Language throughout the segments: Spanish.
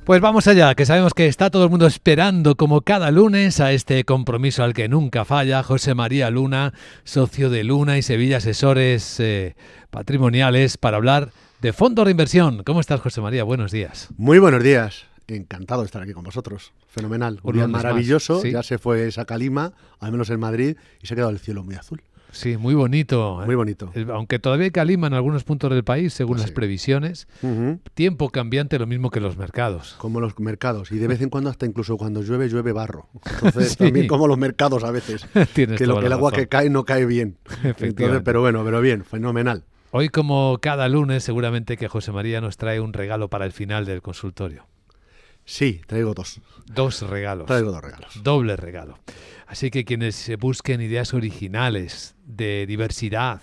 Pues vamos allá, que sabemos que está todo el mundo esperando como cada lunes a este compromiso al que nunca falla. José María Luna, socio de Luna y Sevilla Asesores Patrimoniales, para hablar de fondos de inversión. ¿Cómo estás, José María? Buenos días. Muy buenos días. Encantado de estar aquí con vosotros. Fenomenal. Un día maravilloso. ¿Sí? Ya se fue esa calima, al menos en Madrid, y se ha quedado el cielo muy azul. Sí, muy bonito. Muy bonito. Aunque todavía hay calima en algunos puntos del país, según las Sí. previsiones. Tiempo cambiante, lo mismo que los mercados. Como los mercados. Y de vez en cuando, hasta incluso cuando llueve, llueve barro. Entonces, Sí. también como los mercados a veces. Tienes Que toda el la agua razón. que cae no cae bien. Efectivamente. Entonces, pero bien, fenomenal. Hoy, como cada lunes, seguramente que José María nos trae un regalo para el final del consultorio. Sí, traigo dos. Dos regalos. Traigo dos regalos. Doble regalo. Así que quienes busquen ideas originales de diversidad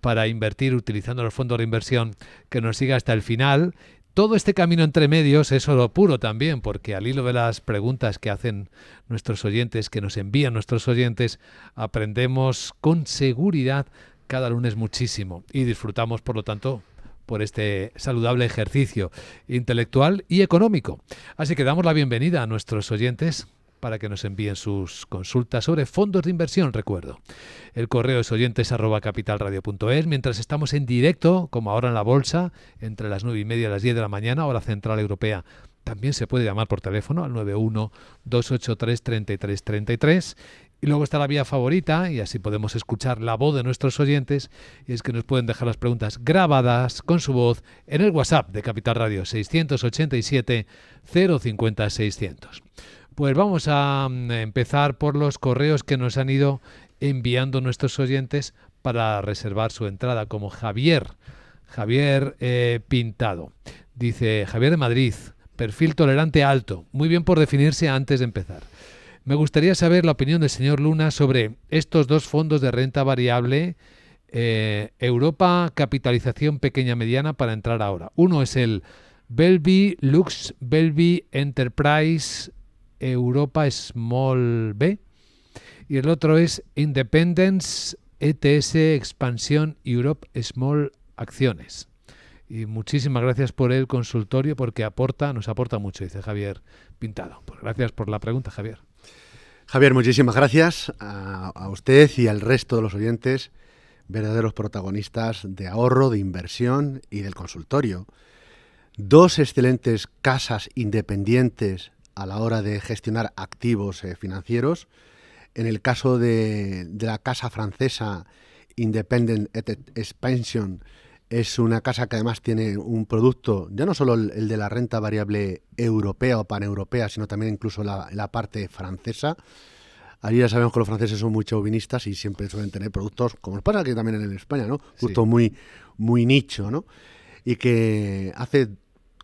para invertir utilizando los fondos de inversión, que nos siga hasta el final. Todo este camino entre medios es oro puro también, porque al hilo de las preguntas que hacen nuestros oyentes, que nos envían nuestros oyentes, aprendemos con seguridad cada lunes muchísimo y disfrutamos, por lo tanto, por este saludable ejercicio intelectual y económico. Así que damos la bienvenida a nuestros oyentes para que nos envíen sus consultas sobre fondos de inversión, recuerdo. El correo es oyentes@capitalradio.es. Mientras estamos en directo, como ahora en la bolsa, entre las 9:30 y las 10 de la mañana, hora central europea, también se puede llamar por teléfono al 91-283-3333. Y luego está la vía favorita, y así podemos escuchar la voz de nuestros oyentes, y es que nos pueden dejar las preguntas grabadas con su voz en el WhatsApp de Capital Radio 687 050 600. Pues vamos a empezar por los correos que nos han ido enviando nuestros oyentes para reservar su entrada, como Javier Pintado. Dice: Javier de Madrid, perfil tolerante alto, muy bien por definirse antes de empezar. Me gustaría saber la opinión del señor Luna sobre estos dos fondos de renta variable, Europa Capitalización Pequeña Mediana, para entrar ahora. Uno es el Belvi Lux Belvi Enterprise Europa Small B, y el otro es Independence ETS Expansión Europe Small Acciones. Y muchísimas gracias por el consultorio, porque nos aporta mucho, dice Javier Pintado. Pues gracias por la pregunta, Javier. Javier, muchísimas gracias a usted y al resto de los oyentes, verdaderos protagonistas de ahorro, de inversión y del consultorio. Dos excelentes casas independientes a la hora de gestionar activos financieros. En el caso de la casa francesa Independent Expansion, es una casa que además tiene un producto, ya no solo el de la renta variable europea o paneuropea, sino también incluso la parte francesa. Allí ya sabemos que los franceses son muy chauvinistas y siempre suelen tener productos, como nos pasa aquí también en España, ¿no? Justo Sí. muy nicho, ¿no? Y que hace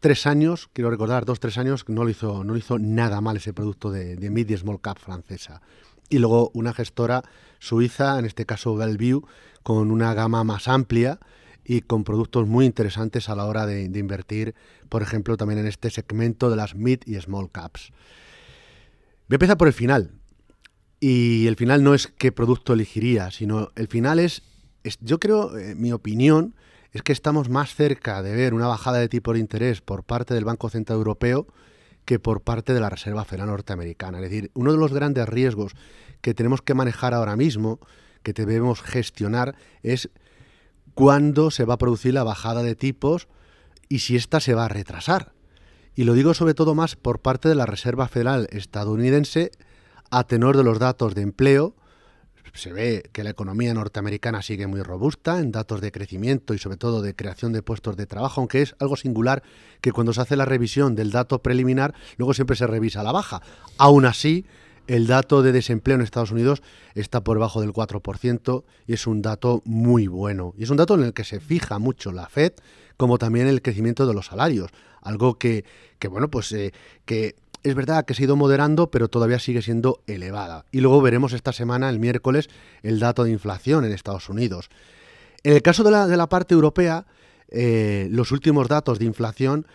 3 años, quiero recordar, 2-3 años, no lo hizo nada mal ese producto de mid y small cap francesa. Y luego una gestora suiza, en este caso Bellevue, con una gama más amplia y con productos muy interesantes a la hora de invertir, por ejemplo, también en este segmento de las mid y small caps. Voy a empezar por el final. Y el final no es qué producto elegiría, sino el final es yo creo, mi opinión, es que estamos más cerca de ver una bajada de tipo de interés por parte del Banco Central Europeo que por parte de la Reserva Federal Norteamericana. Es decir, uno de los grandes riesgos que tenemos que manejar ahora mismo, que debemos gestionar, es cuándo se va a producir la bajada de tipos y si ésta se va a retrasar. Y lo digo sobre todo más por parte de la Reserva Federal estadounidense, a tenor de los datos de empleo. Se ve que la economía norteamericana sigue muy robusta en datos de crecimiento y sobre todo de creación de puestos de trabajo, aunque es algo singular que cuando se hace la revisión del dato preliminar, luego siempre se revisa a la baja. Aún así, el dato de desempleo en Estados Unidos está por debajo del 4% y es un dato muy bueno. Y es un dato en el que se fija mucho la Fed, como también el crecimiento de los salarios. Algo que es verdad que se ha ido moderando, pero todavía sigue siendo elevada. Y luego veremos esta semana, el miércoles, el dato de inflación en Estados Unidos. En el caso de la parte europea, los últimos datos de inflación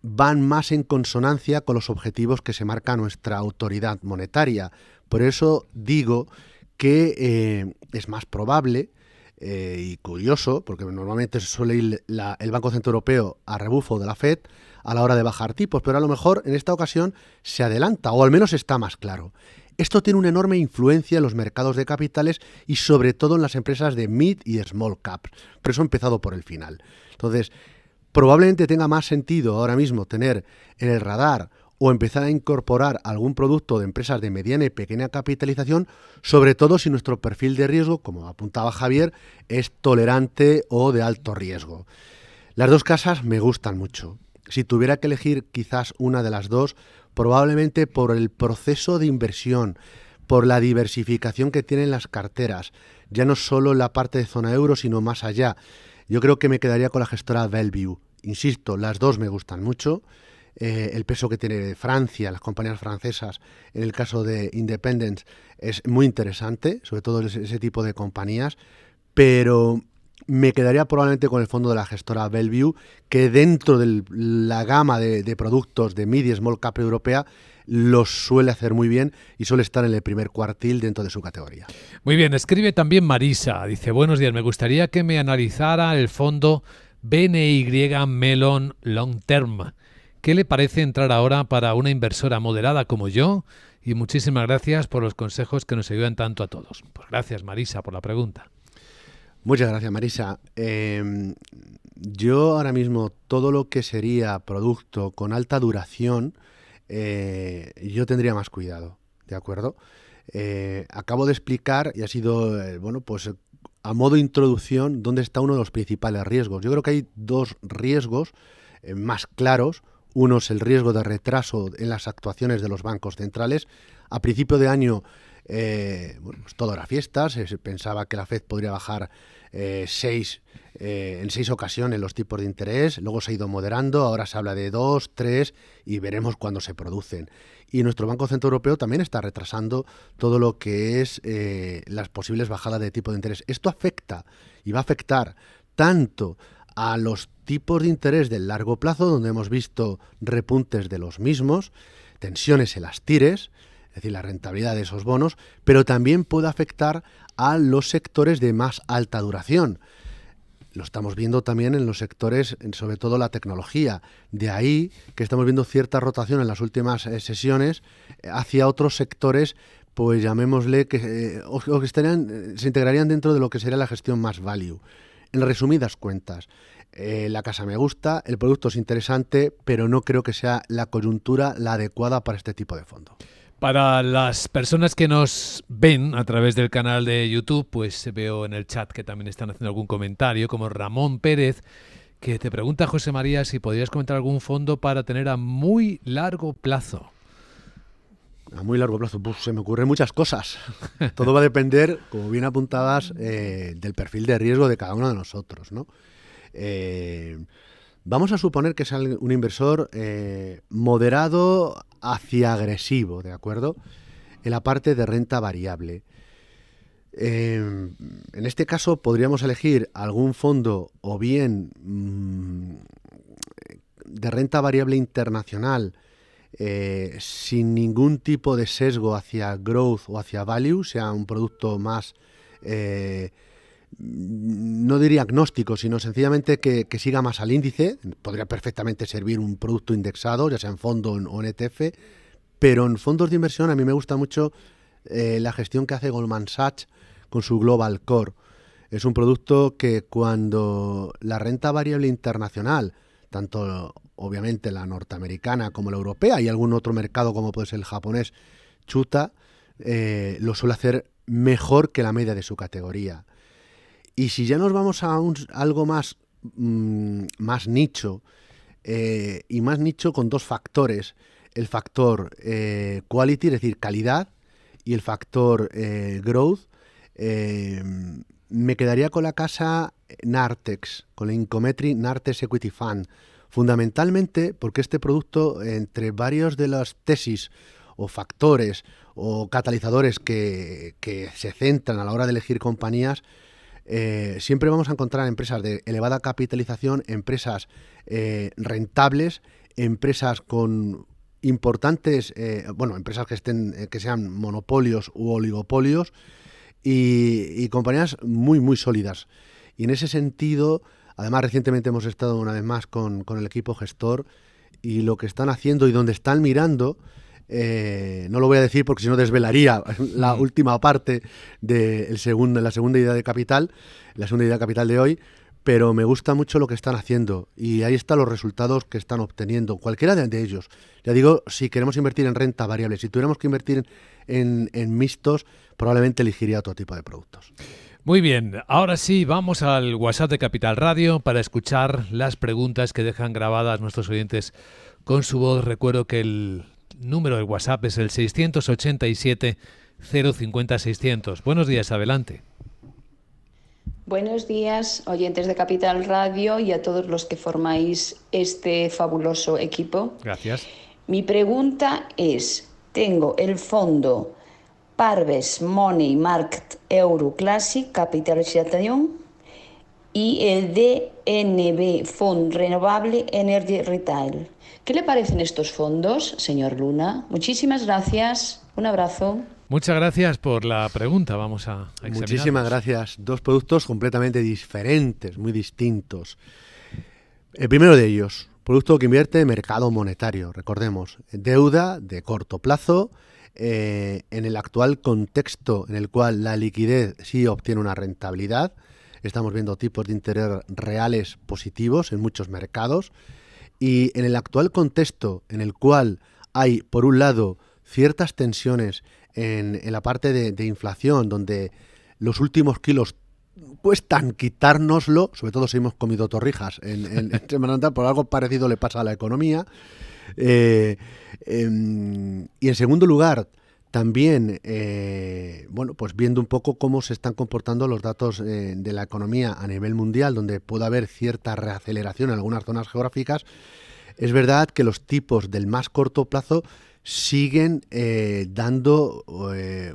van más en consonancia con los objetivos que se marca nuestra autoridad monetaria. Por eso digo que es más probable y curioso, porque normalmente suele ir el Banco Central Europeo a rebufo de la Fed a la hora de bajar tipos, pero a lo mejor en esta ocasión se adelanta, o al menos está más claro. Esto tiene una enorme influencia en los mercados de capitales y sobre todo en las empresas de mid y small cap. Por eso he empezado por el final. Entonces, probablemente tenga más sentido ahora mismo tener en el radar o empezar a incorporar algún producto de empresas de mediana y pequeña capitalización, sobre todo si nuestro perfil de riesgo, como apuntaba Javier, es tolerante o de alto riesgo. Las dos casas me gustan mucho. Si tuviera que elegir quizás una de las dos, probablemente por el proceso de inversión, por la diversificación que tienen las carteras, ya no solo en la parte de zona euro, sino más allá. Yo creo que me quedaría con la gestora Bellevue. Insisto, las dos me gustan mucho. El peso que tiene Francia, las compañías francesas, en el caso de Independence, es muy interesante, sobre todo ese tipo de compañías, pero me quedaría probablemente con el fondo de la gestora Bellevue, que dentro de la gama de productos de mid y small cap europea los suele hacer muy bien y suele estar en el primer cuartil dentro de su categoría. Muy bien, escribe también Marisa. Dice, buenos días, me gustaría que me analizara el fondo BNY Mellon Long Term. ¿Qué le parece entrar ahora para una inversora moderada como yo? Y muchísimas gracias por los consejos que nos ayudan tanto a todos. Pues gracias, Marisa, por la pregunta. Muchas gracias, Marisa. Yo ahora mismo todo lo que sería producto con alta duración, yo tendría más cuidado, ¿de acuerdo? Acabo de explicar, y ha sido, pues a modo de introducción, dónde está uno de los principales riesgos. Yo creo que hay dos riesgos más claros. Uno es el riesgo de retraso en las actuaciones de los bancos centrales. A principio de año, pues todo era fiestas. Se pensaba que la Fed podría bajar en 6 ocasiones los tipos de interés. Luego se ha ido moderando. Ahora se habla de 2, 3 y veremos cuándo se producen. Y nuestro Banco Central Europeo también está retrasando todo lo que es las posibles bajadas de tipo de interés. Esto afecta y va a afectar tanto a los tipos de interés del largo plazo, donde hemos visto repuntes de los mismos, tensiones en las tires, es decir, la rentabilidad de esos bonos, pero también puede afectar a los sectores de más alta duración. Lo estamos viendo también en los sectores, sobre todo la tecnología. De ahí que estamos viendo cierta rotación en las últimas sesiones hacia otros sectores, pues llamémosle, que se integrarían dentro de lo que sería la gestión más value. En resumidas cuentas, la casa me gusta, el producto es interesante, pero no creo que sea la coyuntura la adecuada para este tipo de fondo. Para las personas que nos ven a través del canal de YouTube, pues veo en el chat que también están haciendo algún comentario, como Ramón Pérez, que te pregunta, José María, si podrías comentar algún fondo para tener a muy largo plazo. A muy largo plazo, pues se me ocurren muchas cosas. Todo va a depender, como bien apuntabas, del perfil de riesgo de cada uno de nosotros, ¿no? Vamos a suponer que es un inversor moderado hacia agresivo, ¿de acuerdo? En la parte de renta variable. En este caso podríamos elegir algún fondo o bien de renta variable internacional sin ningún tipo de sesgo hacia growth o hacia value, sea un producto más, no diría agnóstico, sino sencillamente que siga más al índice. Podría perfectamente servir un producto indexado, ya sea en fondo o en ETF, pero en fondos de inversión a mí me gusta mucho la gestión que hace Goldman Sachs con su Global Core. Es un producto que cuando la renta variable internacional, tanto obviamente la norteamericana como la europea y algún otro mercado como puede ser el japonés, chuta, lo suele hacer mejor que la media de su categoría. Y si ya nos vamos a algo más nicho, y más nicho con dos factores, el factor quality, es decir, calidad, y el factor growth, me quedaría con la casa Nartex, con la Incometri Nartex Equity Fund, fundamentalmente porque este producto, entre varios de las tesis o factores o catalizadores que se centran a la hora de elegir compañías, siempre vamos a encontrar empresas de elevada capitalización, empresas rentables, empresas con importantes, empresas que sean monopolios u oligopolios, y compañías muy, muy sólidas. Y en ese sentido, además recientemente hemos estado una vez más con el equipo gestor y lo que están haciendo y donde están mirando, no lo voy a decir porque si no desvelaría la última parte de la segunda idea de capital, la segunda idea de capital de hoy, pero me gusta mucho lo que están haciendo y ahí están los resultados que están obteniendo, cualquiera de ellos. Ya digo, si queremos invertir en renta variable, si tuviéramos que invertir en mixtos, probablemente elegiría otro tipo de productos. Muy bien, ahora sí, vamos al WhatsApp de Capital Radio para escuchar las preguntas que dejan grabadas nuestros oyentes con su voz. Recuerdo que el número del WhatsApp es el 687 050 600. Buenos días, adelante. Buenos días, oyentes de Capital Radio y a todos los que formáis este fabuloso equipo. Gracias. Mi pregunta es, tengo el fondo Parves Money Market Euro Classic Capitalización y el DNB Fond Renovable Energy Retail. ¿Qué le parecen estos fondos, señor Luna? Muchísimas gracias. Un abrazo. Muchas gracias por la pregunta. Vamos a examinarlos. Muchísimas gracias. Dos productos completamente diferentes, muy distintos. El primero de ellos, producto que invierte en mercado monetario. Recordemos, deuda de corto plazo. En el actual contexto en el cual la liquidez sí obtiene una rentabilidad, estamos viendo tipos de interés reales positivos en muchos mercados, y en el actual contexto en el cual hay, por un lado, ciertas tensiones en la parte de inflación, donde los últimos kilos cuestan quitárnoslo, sobre todo si hemos comido torrijas en Semana Santa, por algo parecido le pasa a la economía. Y en segundo lugar, también, pues viendo un poco cómo se están comportando los datos de la economía a nivel mundial, donde puede haber cierta reaceleración en algunas zonas geográficas, es verdad que los tipos del más corto plazo siguen dando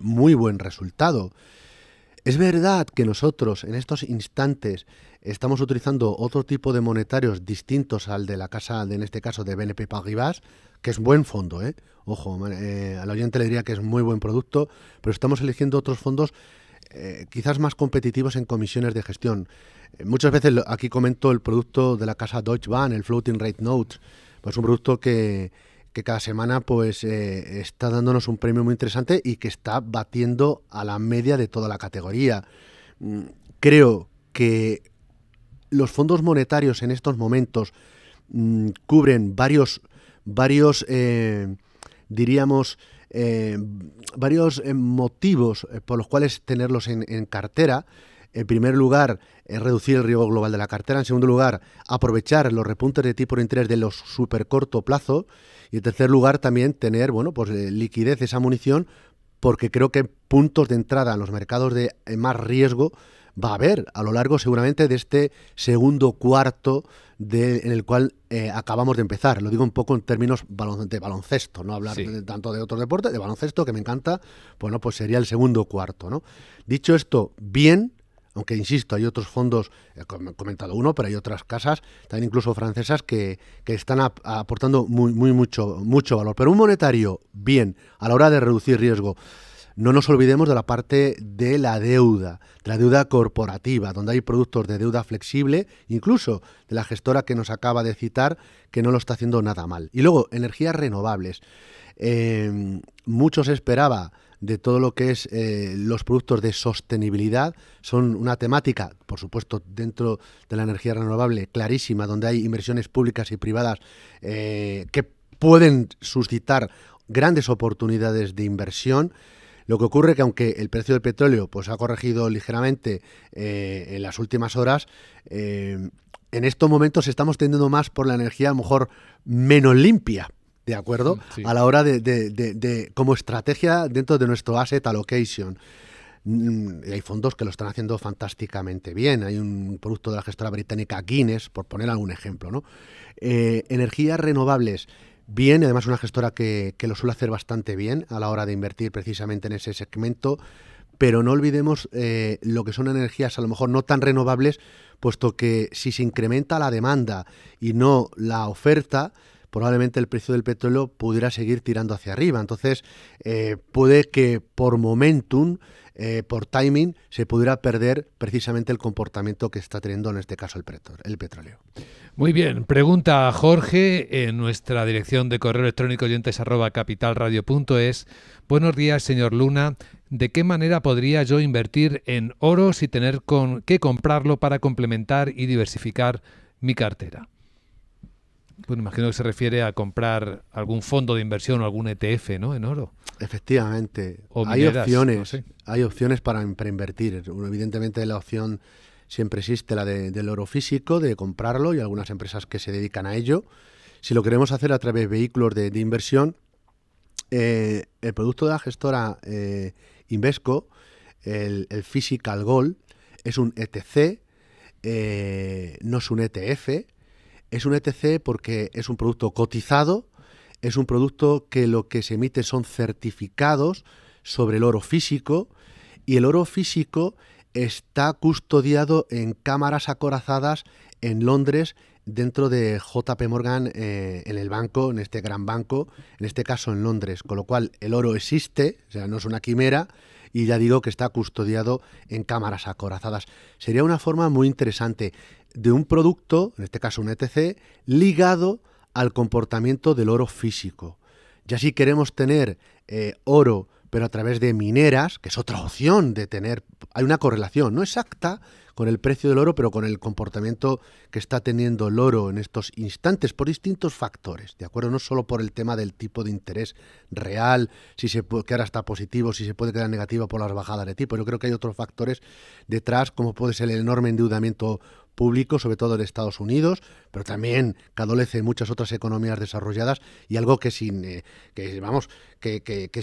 muy buen resultado. Es verdad que nosotros en estos instantes estamos utilizando otro tipo de monetarios distintos al de la casa, en este caso de BNP Paribas, que es buen fondo, ojo, al oyente le diría que es muy buen producto, pero estamos eligiendo otros fondos quizás más competitivos en comisiones de gestión. Muchas veces aquí comento el producto de la casa Deutsche Bank, el Floating Rate Notes, pues un producto que cada semana pues está dándonos un premio muy interesante y que está batiendo a la media de toda la categoría. Creo que los fondos monetarios en estos momentos cubren varios motivos por los cuales tenerlos en cartera. En primer lugar, reducir el riesgo global de la cartera. En segundo lugar, aprovechar los repuntes de tipo de interés de los súper corto plazo. Y en tercer lugar, también tener liquidez, esa munición, porque creo que puntos de entrada en los mercados de más riesgo va a haber a lo largo seguramente de este segundo cuarto en el cual acabamos de empezar. Lo digo un poco en términos de baloncesto, no hablar tanto de otros deportes, de baloncesto, que me encanta, pues sería el segundo cuarto, ¿no? Dicho esto, bien, aunque insisto, hay otros fondos, he comentado uno, pero hay otras casas, también incluso francesas, que están aportando mucho valor. Pero un monetario, bien, a la hora de reducir riesgo. No nos olvidemos de la parte de la deuda corporativa, donde hay productos de deuda flexible, incluso de la gestora que nos acaba de citar, que no lo está haciendo nada mal. Y luego, energías renovables. Mucho se esperaba de todo lo que es los productos de sostenibilidad. Son una temática, por supuesto, dentro de la energía renovable, clarísima, donde hay inversiones públicas y privadas que pueden suscitar grandes oportunidades de inversión. Lo que ocurre que aunque el precio del petróleo pues ha corregido ligeramente en las últimas horas, en estos momentos estamos tendiendo más por la energía a lo mejor menos limpia, ¿de acuerdo? Sí. A la hora de como estrategia dentro de nuestro asset allocation. Hay fondos que lo están haciendo fantásticamente bien. Hay un producto de la gestora británica Guinness, por poner algún ejemplo, ¿no? Energías renovables. Bien, además una gestora que lo suele hacer bastante bien a la hora de invertir precisamente en ese segmento, pero no olvidemos lo que son energías a lo mejor no tan renovables, puesto que si se incrementa la demanda y no la oferta, probablemente el precio del petróleo pudiera seguir tirando hacia arriba. Entonces, puede que por momentum, por timing, se pudiera perder precisamente el comportamiento que está teniendo en este caso el petróleo. Muy bien, pregunta Jorge en nuestra dirección de correo electrónico oyentes@capitalradio.es. Buenos días, señor Luna. ¿De qué manera podría yo invertir en oro sin tener que comprarlo para complementar y diversificar mi cartera? Bueno, imagino que se refiere a comprar algún fondo de inversión o algún ETF, ¿no? En oro. Efectivamente. O hay mineras, opciones, no sé. hay opciones para invertir. Evidentemente la opción siempre existe, la del oro físico, de comprarlo, y algunas empresas que se dedican a ello. Si lo queremos hacer a través de vehículos de inversión, el producto de la gestora Invesco, el Physical Gold, es un ETC, no es un ETF. Es un ETC porque es un producto cotizado, es un producto que lo que se emite son certificados sobre el oro físico, y el oro físico está custodiado en cámaras acorazadas en Londres, dentro de JP Morgan, en el banco, en este gran banco, en este caso en Londres, con lo cual el oro existe, o sea, no es una quimera, y ya digo que está custodiado en cámaras acorazadas. Sería una forma muy interesante de un producto, en este caso un ETC, ligado al comportamiento del oro físico. Ya si queremos tener oro, pero a través de mineras, que es otra opción de tener, hay una correlación, no exacta con el precio del oro, pero con el comportamiento que está teniendo el oro en estos instantes por distintos factores, ¿de acuerdo? No solo por el tema del tipo de interés real, si se puede, que ahora está positivo, si se puede quedar negativo por las bajadas de tipo. Yo creo que hay otros factores detrás, como puede ser el enorme endeudamiento público, sobre todo en Estados Unidos, pero también que adolece muchas otras economías desarrolladas, y algo que es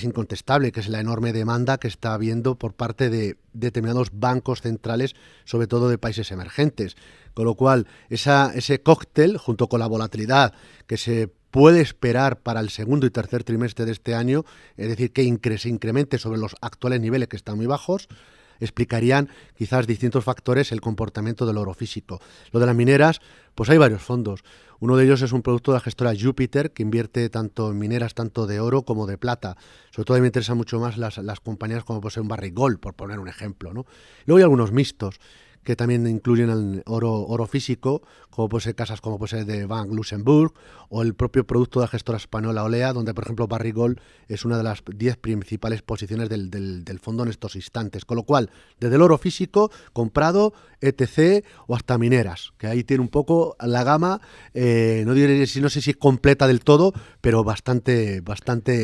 incontestable, que es la enorme demanda que está habiendo por parte de determinados bancos centrales, sobre todo de países emergentes. Con lo cual, ese cóctel, junto con la volatilidad que se puede esperar para el segundo y tercer trimestre de este año, es decir, que se incremente sobre los actuales niveles, que están muy bajos, explicarían quizás distintos factores el comportamiento del oro físico. Lo de las mineras, pues hay varios fondos. Uno de ellos es un producto de la gestora Jupiter, que invierte tanto en mineras, tanto de oro como de plata. Sobre todo a mí me interesan mucho más las compañías como puede ser un Barrick Gold, por poner un ejemplo, ¿no? Luego hay algunos mixtos que también incluyen el oro físico, como puede ser casas como puede ser de Bank Luxembourg, o el propio producto de la gestora española Olea, donde por ejemplo Barrick Gold es una de las 10 principales posiciones del fondo en estos instantes. Con lo cual, desde el oro físico, comprado, ETC o hasta mineras, que ahí tiene un poco la gama, no sé si completa del todo, pero bastante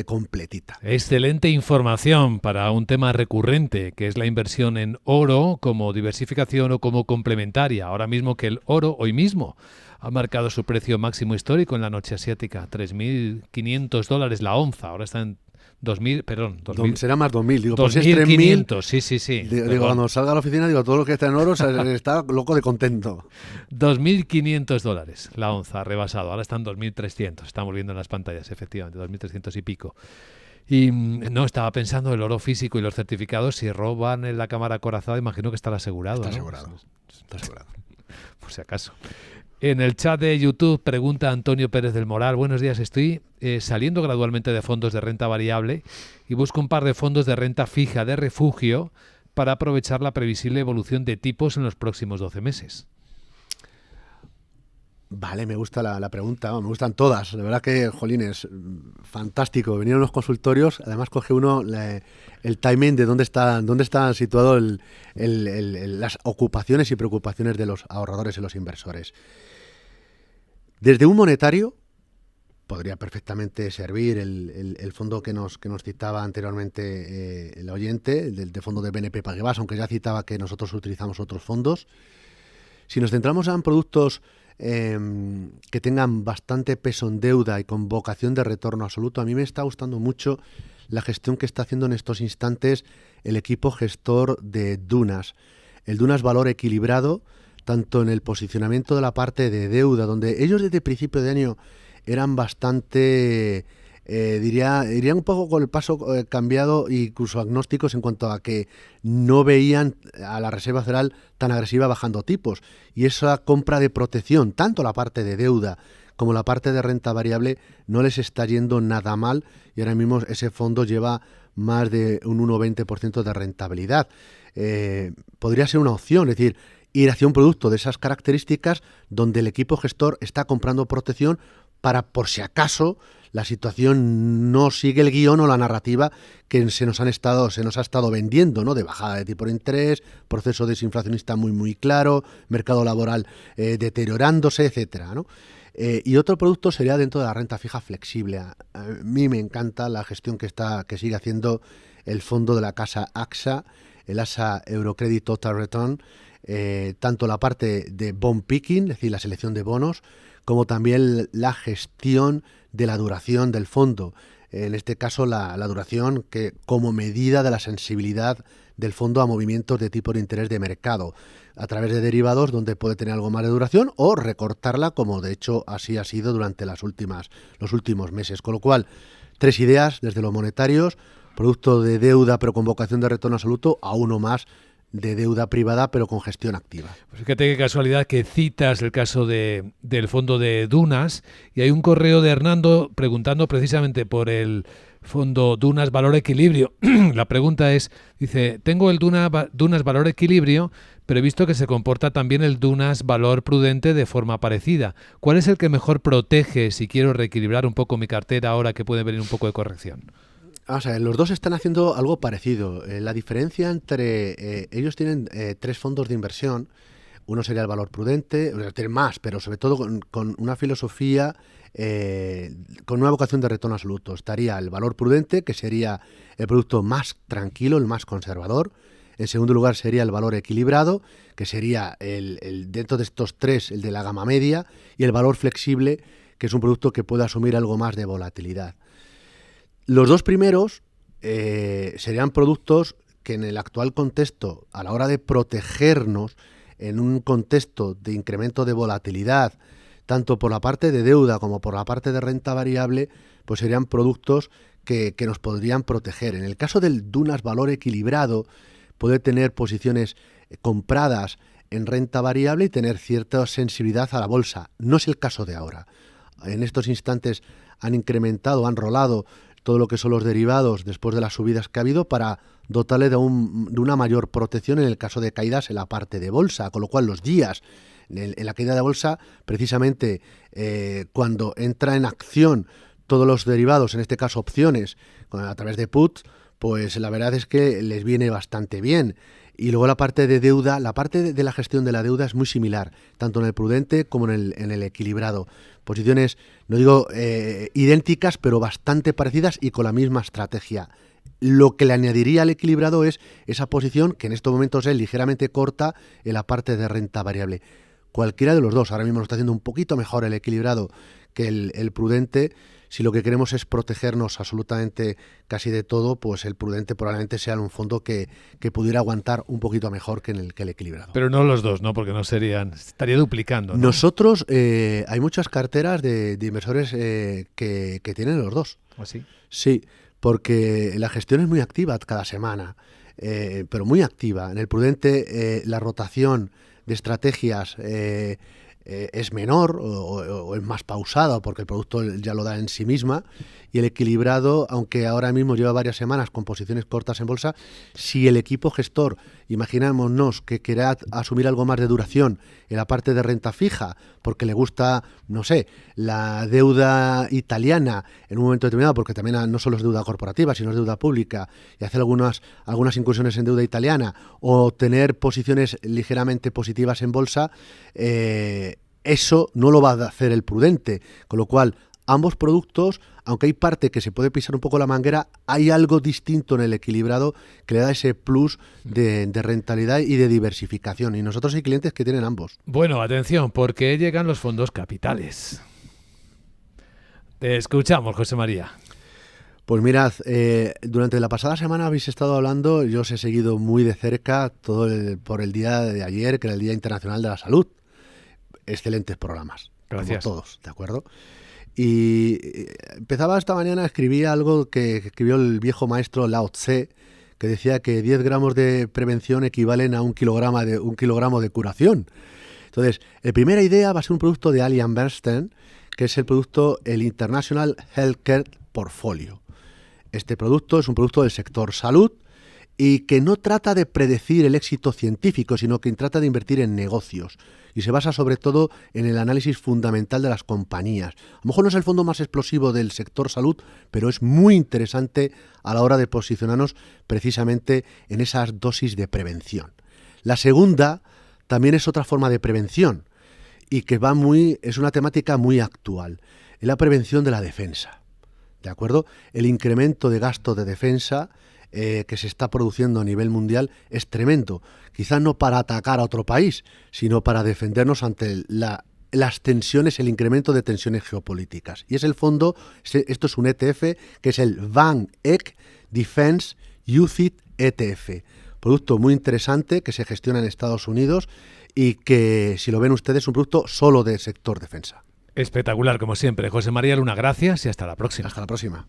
completita. Excelente información para un tema recurrente, que es la inversión en oro como diversificación o como complementaria. Ahora mismo que el oro, hoy mismo, ha marcado su precio máximo histórico en la noche asiática, $3.500 la onza. Ahora está en 2.000, perdón. 2.000, será más 2.000, digo, 2.500, sí. Digo, cuando salga a la oficina, digo, todo lo que está en oro está loco de contento. $2.500 la onza, rebasado. Ahora están 2.300. Estamos viendo en las pantallas, efectivamente, 2.300 y pico. Y no, estaba pensando el oro físico y los certificados, si roban en la cámara acorazada, imagino que estará asegurado. Está ¿no? asegurado. Por si acaso. En el chat de YouTube pregunta Antonio Pérez del Moral: buenos días, estoy saliendo gradualmente de fondos de renta variable y busco un par de fondos de renta fija de refugio para aprovechar la previsible evolución de tipos en los próximos 12 meses. Vale, me gusta la pregunta, me gustan todas. La verdad que, jolín, es fantástico. Venir a unos consultorios, además coge uno el timing de dónde está situado las ocupaciones y preocupaciones de los ahorradores y los inversores. Desde un monetario podría perfectamente servir el fondo que nos citaba anteriormente el oyente, de fondo de BNP Paribas, aunque ya citaba que nosotros utilizamos otros fondos. Si nos centramos en productos que tengan bastante peso en deuda y con vocación de retorno absoluto, a mí me está gustando mucho la gestión que está haciendo en estos instantes el equipo gestor de Dunas. El Dunas Valor Equilibrado, tanto en el posicionamiento de la parte de deuda, donde ellos desde principio de año eran bastante, diría un poco con el paso cambiado, incluso agnósticos en cuanto a que no veían a la Reserva Federal tan agresiva bajando tipos, y esa compra de protección, tanto la parte de deuda como la parte de renta variable no les está yendo nada mal y ahora mismo ese fondo lleva más de un 1,20% de rentabilidad. Podría ser una opción, es decir, ir hacia un producto de esas características donde el equipo gestor está comprando protección para, por si acaso, la situación no sigue el guión o la narrativa que se nos ha estado vendiendo, ¿no? De bajada de tipo de interés, proceso desinflacionista muy claro, mercado laboral deteriorándose, etcétera, ¿no? Y otro producto sería dentro de la renta fija flexible. A mí me encanta la gestión que sigue haciendo el fondo de la casa AXA, el AXA Eurocredit Total Return, tanto la parte de bond picking, es decir, la selección de bonos, como también la gestión de la duración del fondo. En este caso, la duración que como medida de la sensibilidad del fondo a movimientos de tipo de interés de mercado, a través de derivados donde puede tener algo más de duración o recortarla, como de hecho así ha sido durante los últimos meses. Con lo cual, 3 ideas desde los monetarios, producto de deuda pero con vocación de retorno absoluto, a uno más de deuda privada pero con gestión activa. Pues fíjate qué casualidad que citas el caso del fondo de Dunas, y hay un correo de Hernando preguntando precisamente por el fondo Dunas Valor Equilibrio. La pregunta es, dice, tengo el Dunas Valor Equilibrio, pero he visto que se comporta también el Dunas Valor Prudente de forma parecida. ¿Cuál es el que mejor protege si quiero reequilibrar un poco mi cartera ahora que puede venir un poco de corrección? O sea, los dos están haciendo algo parecido. La diferencia entre ellos tienen 3 fondos de inversión. Uno sería el valor prudente, tienen más, pero sobre todo con una filosofía, con una vocación de retorno absoluto. Estaría el valor prudente, que sería el producto más tranquilo, el más conservador. En segundo lugar sería el valor equilibrado, que sería dentro de estos 3, el de la gama media, y el valor flexible, que es un producto que puede asumir algo más de volatilidad. Los 2 primeros serían productos que en el actual contexto, a la hora de protegernos en un contexto de incremento de volatilidad, tanto por la parte de deuda como por la parte de renta variable, pues serían productos que nos podrían proteger. En el caso del Dunas Valor Equilibrado, puede tener posiciones compradas en renta variable y tener cierta sensibilidad a la bolsa. No es el caso de ahora. En estos instantes han incrementado, han rolado todo lo que son los derivados después de las subidas que ha habido para dotarle de una mayor protección en el caso de caídas en la parte de bolsa, con lo cual los días en la caída de bolsa, precisamente cuando entra en acción todos los derivados, en este caso opciones, a través de puts, pues la verdad es que les viene bastante bien. Y luego la parte de deuda, la parte de la gestión de la deuda es muy similar, tanto en el prudente como en el equilibrado. Posiciones, no digo idénticas, pero bastante parecidas y con la misma estrategia. Lo que le añadiría al equilibrado es esa posición que en estos momentos es ligeramente corta en la parte de renta variable. Cualquiera de los dos, ahora mismo lo está haciendo un poquito mejor el equilibrado que el prudente. Si lo que queremos es protegernos absolutamente casi de todo, pues el prudente probablemente sea un fondo que pudiera aguantar un poquito mejor que el equilibrado. Pero no los dos, ¿no? Porque no estaría duplicando, ¿no? Nosotros, hay muchas carteras de inversores que tienen los dos. ¿Ah, sí? Sí, porque la gestión es muy activa cada semana, pero muy activa. En el prudente la rotación de estrategias es menor o es más pausada porque el producto ya lo da en sí misma, y el equilibrado, aunque ahora mismo lleva varias semanas con posiciones cortas en bolsa, si el equipo gestor, imaginémonos que quiera asumir algo más de duración en la parte de renta fija porque le gusta, no sé, la deuda italiana en un momento determinado, porque también no solo es deuda corporativa sino es deuda pública, y hacer algunas incursiones en deuda italiana o tener posiciones ligeramente positivas en bolsa, eso no lo va a hacer el prudente, con lo cual ambos productos, aunque hay parte que se puede pisar un poco la manguera, hay algo distinto en el equilibrado que le da ese plus de rentabilidad y de diversificación, y nosotros hay clientes que tienen ambos. Bueno, atención, porque llegan los fondos capitales. Te escuchamos, José María. Pues mirad, durante la pasada semana habéis estado hablando, yo os he seguido muy de cerca por el día de ayer, que era el Día Internacional de la Salud. Excelentes programas. Gracias. Como todos, ¿de acuerdo? Y empezaba esta mañana, escribía algo que escribió el viejo maestro Lao Tse, que decía que 10 gramos de prevención equivalen a un kilogramo de curación. Entonces, la primera idea va a ser un producto de Allianz Bernstein, que es el producto, el International Healthcare Portfolio. Este producto es un producto del sector salud y que no trata de predecir el éxito científico, sino que trata de invertir en negocios. Y se basa sobre todo en el análisis fundamental de las compañías. A lo mejor no es el fondo más explosivo del sector salud, pero es muy interesante a la hora de posicionarnos precisamente en esas dosis de prevención. La segunda también es otra forma de prevención y que es una temática muy actual. Es la prevención de la defensa. ¿De acuerdo? El incremento de gasto de defensa que se está produciendo a nivel mundial es tremendo. Quizás no para atacar a otro país, sino para defendernos ante las tensiones, el incremento de tensiones geopolíticas. Y es el fondo, esto es un ETF, que es el VanEck Defense UCITS ETF. Producto muy interesante que se gestiona en Estados Unidos y que, si lo ven ustedes, es un producto solo del sector defensa. Espectacular, como siempre. José María Luna, gracias y hasta la próxima. Hasta la próxima.